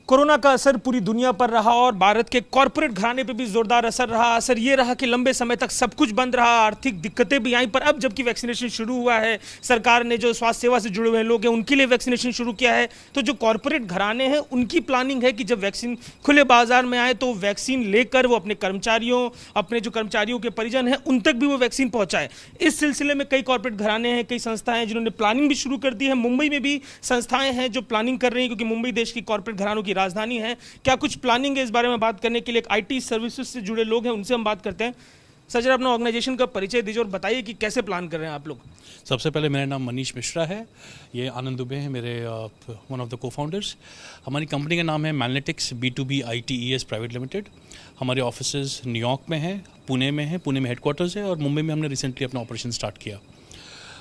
Corona का असर पूरी दुनिया पर रहा और भारत के कॉरपोरेट घराने पे भी जोरदार असर रहा। असर ये रहा कि लंबे समय तक सब कुछ बंद रहा, आर्थिक दिक्कतें भी आई। पर अब जबकि वैक्सीनेशन शुरू हुआ है, सरकार ने जो स्वास्थ्य सेवा से जुड़े हुए लोग हैं उनके लिए वैक्सीनेशन शुरू किया है, तो जो कॉरपोरेट घराने हैं उनकी प्लानिंग है कि जब वैक्सीन खुले बाजार में आए तो वैक्सीन लेकर वो अपने जो कर्मचारियों के परिजन हैं उन तक भी वो वैक्सीन पहुंचाए। इस सिलसिले में कई कॉरपोरेट घराने हैं, कई संस्थाएं हैं जिन्होंने प्लानिंग भी शुरू कर दी है। मुंबई में भी संस्थाएं हैं जो प्लानिंग कर रही हैं, क्योंकि मुंबई देश की कॉरपोरेट घरानों की राजधानी है। क्या कुछ प्लानिंग है, इस बारे में बात करने के लिए एक आईटी सर्विसेज से जुड़े लोग हैं, उनसे हम बात करते हैं। सर, जरा अपना ऑर्गेनाइजेशन का परिचय दीजिए और बताइए कि कैसे प्लान कर रहे हैं आप लोग। सबसे पहले मेरा नाम मनीष मिश्रा है, ये आनंद दुबे हैं मेरे वन ऑफ द को फाउंडर्स। हमारी कंपनी का नाम है magnetics B2B ITES private limited. हमारे ऑफिसेज न्यूयॉर्क में हैं, पुणे में हेडक्वार्टर्स है, और मुंबई में हमने रिसेंटली अपना ऑपरेशन स्टार्ट किया।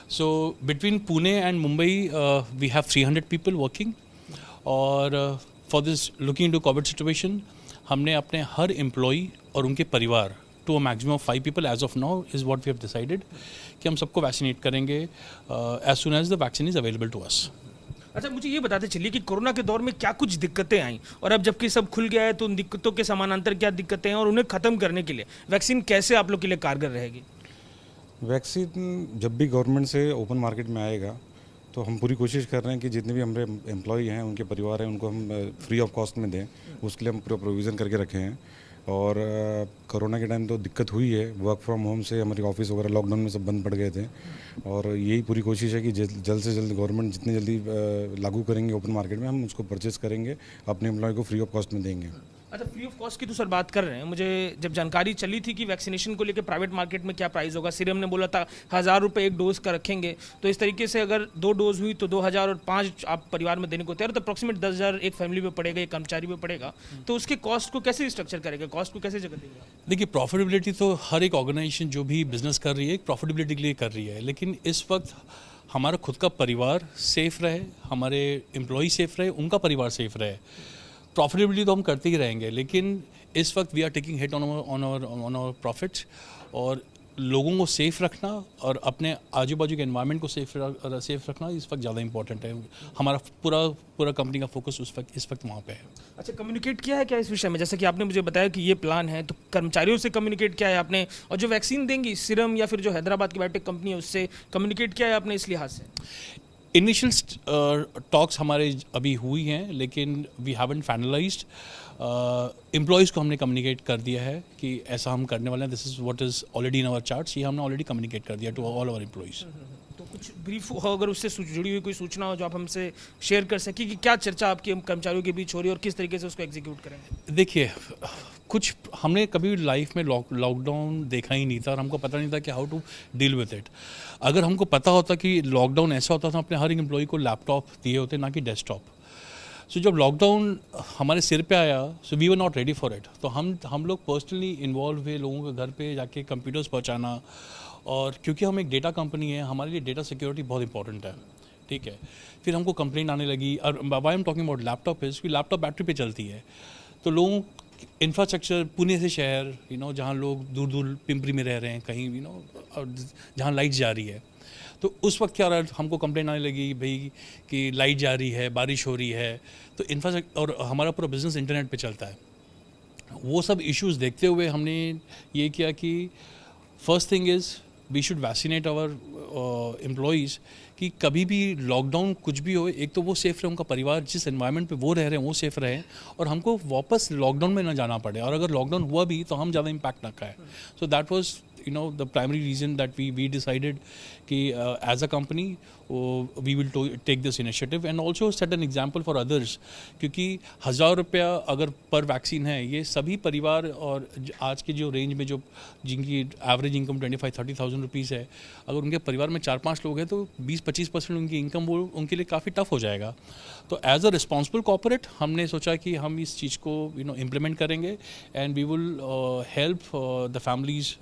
So between Pune and Mumbai we have 300 people working. और for this looking into Covid situation, हमने अपने हर एम्प्लॉई और उनके परिवार to a maximum of 5 people as of now is what we have decided कि हम सबको वैक्सीनेट करेंगे as soon as the vaccine is available to us. अच्छा, मुझे ये बताते चलिए कि कोरोना के दौर में क्या कुछ दिक्कतें आई, और अब जबकि सब खुल गया है तो उन दिक्कतों के समानांतर क्या दिक्कतें हैं और उन्हें खत्म करने के लिए वैक्सीन कैसे आप लोग के लिए कारगर रहेगी। वैक्सीन जब भी गवर्नमेंट से ओपन मार्केट में आएगा तो हम पूरी कोशिश कर रहे हैं कि जितने भी हमारे एम्प्लॉय हैं, उनके परिवार हैं, उनको हम फ्री ऑफ कॉस्ट में दें। उसके लिए हम पूरा प्रोविज़न करके रखे हैं। और कोरोना के टाइम तो दिक्कत हुई है, वर्क फ्रॉम होम से हमारे ऑफिस वगैरह लॉकडाउन में सब बंद पड़ गए थे। और यही पूरी कोशिश है कि जल्द से जल्द गवर्नमेंट जितनी जल्दी लागू करेंगे ओपन मार्केट में, हम उसको परचेज़ करेंगे, अपने एम्प्लॉय को फ्री ऑफ कॉस्ट में देंगे। अच्छा, फ्री ऑफ कॉस्ट की तो सर बात कर रहे हैं। मुझे जब जानकारी चली थी कि वैक्सीनेशन को लेकर प्राइवेट मार्केट में क्या प्राइस होगा, सीरम ने बोला था 1000 रुपये एक डोज का रखेंगे, तो इस तरीके से अगर 2 डोज हुई तो 2000 और 5 आप परिवार में देने को तैयार, तो अप्रोक्सीमेट 10,000 एक फैमिली पे पड़ेगा, एक कर्मचारी पे पड़ेगा। तो उसके कॉस्ट को कैसे स्ट्रक्चर करेगा, कॉस्ट को कैसे जगह देंगे? देखिए, प्रॉफिटेबिलिटी तो हर एक ऑर्गेनाइजेशन जो भी बिजनेस कर रही है एक प्रॉफिटेबिलिटी के लिए कर रही है, लेकिन इस वक्त हमारा खुद का परिवार सेफ रहे, हमारे एम्प्लॉय सेफ रहे, उनका परिवार सेफ रहे। प्रॉफिटेबिलिटी तो हम करते ही रहेंगे, लेकिन इस वक्त we are taking hit on our profits. और लोगों को सेफ रखना और अपने आजू बाजू के एनवायरनमेंट को सेफ रखना इस वक्त ज़्यादा इंपॉर्टेंट है। हमारा पूरा कंपनी का फोकस इस वक्त वहाँ पे है। अच्छा, कम्युनिकेट किया है क्या इस विषय में? जैसे कि आपने मुझे बताया कि ये प्लान है, तो कर्मचारियों से कम्युनिकेट किया है आपने, और जो वैक्सीन देंगी सीरम या फिर जो हैदराबाद की बायोटेक कंपनी है उससे कम्युनिकेट किया है आपने इस लिहाज से? इनिशियल टॉक्स हमारे अभी हुई हैं, लेकिन वी हैवंट फाइनलाइज्ड। एम्प्लॉयज़ को हमने कम्युनिकेट कर दिया है कि ऐसा हम करने वाले हैं, this is what is already in our charts, ये हमने ऑलरेडी कम्युनिकेट कर दिया टू ऑल आवर एम्प्लॉयज़। तो कुछ ब्रीफ हो, अगर उससे जुड़ी हुई कोई सूचना हो जो आप हमसे शेयर कर सकें कि क्या चर्चा आपके कर्मचारियों के बीच हो रही है और किस तरीके से उसको एग्जीक्यूट करेंगे? देखिए, कुछ हमने कभी लाइफ में लॉकडाउन देखा ही नहीं था और हमको पता नहीं था कि how to deal with it. अगर हमको पता होता कि लॉकडाउन ऐसा होता था, अपने हर एक एम्प्लॉय को लैपटॉप दिए होते, ना कि डेस्कटॉप। सो जब लॉकडाउन हमारे सिर पे आया, so we were not ready for it. तो हम लोग पर्सनली इन्वॉल्व हुए, लोगों के घर पे जाके कंप्यूटर्स पहुंचाना। और क्योंकि हम एक डेटा कंपनी है, हमारे लिए डेटा सिक्योरिटी बहुत इंपॉर्टेंट है, ठीक है। फिर हमको कंप्लेंट आने लगी, और why I am talking about laptop is कि लैपटॉप बैटरी पे चलती है, तो लोगों इंफ्रास्ट्रक्चर पुणे से शहर, जहाँ लोग दूर दूर पिंपरी में रह रहे हैं कहीं, जहाँ लाइट जा रही है, तो उस वक्त क्या रहा, हमको कंप्लेंट आने लगी भाई कि लाइट जा रही है, बारिश हो रही है, तो इंफ्रास्ट्रक्चर, और हमारा पूरा बिजनेस इंटरनेट पे चलता है। वो सब इश्यूज देखते हुए हमने ये किया कि first thing is we should vaccinate our employees कि कभी भी लॉकडाउन कुछ भी हो, एक तो वो सेफ रहे, उनका परिवार जिस एनवायरनमेंट पे वो रह रहे हैं वो सेफ रहे, और हमको वापस लॉकडाउन में ना जाना पड़े, और अगर लॉकडाउन हुआ भी तो हम ज़्यादा इम्पैक्ट ना खाए। So that was the primary reason that we decided कि as a company we will take this initiative and also set an example for others, क्योंकि 1000 रुपया अगर पर वैक्सीन है, ये सभी परिवार और आज के जो रेंज में जो जिनकी एवरेज इनकम 25-30,000 रुपीज़ है, अगर उनके परिवार में 4-5 लोग हैं तो 20-25% उनकी इनकम वो उनके लिए काफ़ी टफ हो जाएगा। तो एज अ रिस्पॉन्सिबल कॉर्पोरेट हमने सोचा कि हम इस चीज़ को इम्प्लीमेंट करेंगे, and we will help the families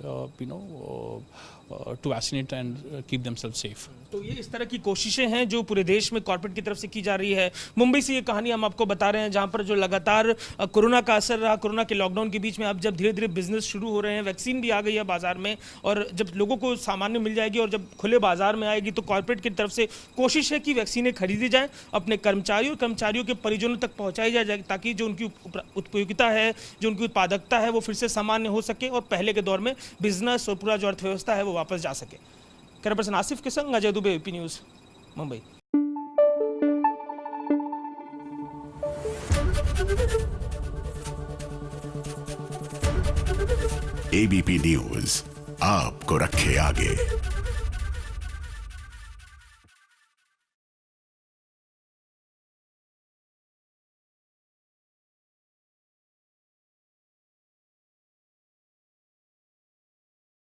to vaccinate and keep themselves safe. तो ये इस तरह की कोशिशें हैं जो पूरे देश में कॉर्पोरेट की तरफ से की जा रही है। मुंबई से ये कहानी हम आपको बता रहे हैं जहां पर जो लगातार कोरोना का असर रहा, कोरोना के लॉकडाउन के बीच में अब जब धीरे धीरे बिजनेस शुरू हो रहे हैं, वैक्सीन भी आ गई है बाजार में, और जब लोगों को सामान्य मिल जाएगी और जब खुले बाजार में आएगी तो कॉर्पोरेट की तरफ से कोशिश है कि वैक्सीनें खरीदी जाएं, अपने कर्मचारियों के परिजनों तक पहुँचाई जाए ताकि जो उनकी उपयोगिता है, जो उनकी उत्पादकता है वो फिर से सामान्य हो सके और पहले के दौर में बिजनेस और पूरा जो अर्थव्यवस्था है वो वापस जा सके। कैमरा पर्सन आसिफ के संग Ajay Dubey, AP news, Mumbai. ABP news आपको रखे आगे।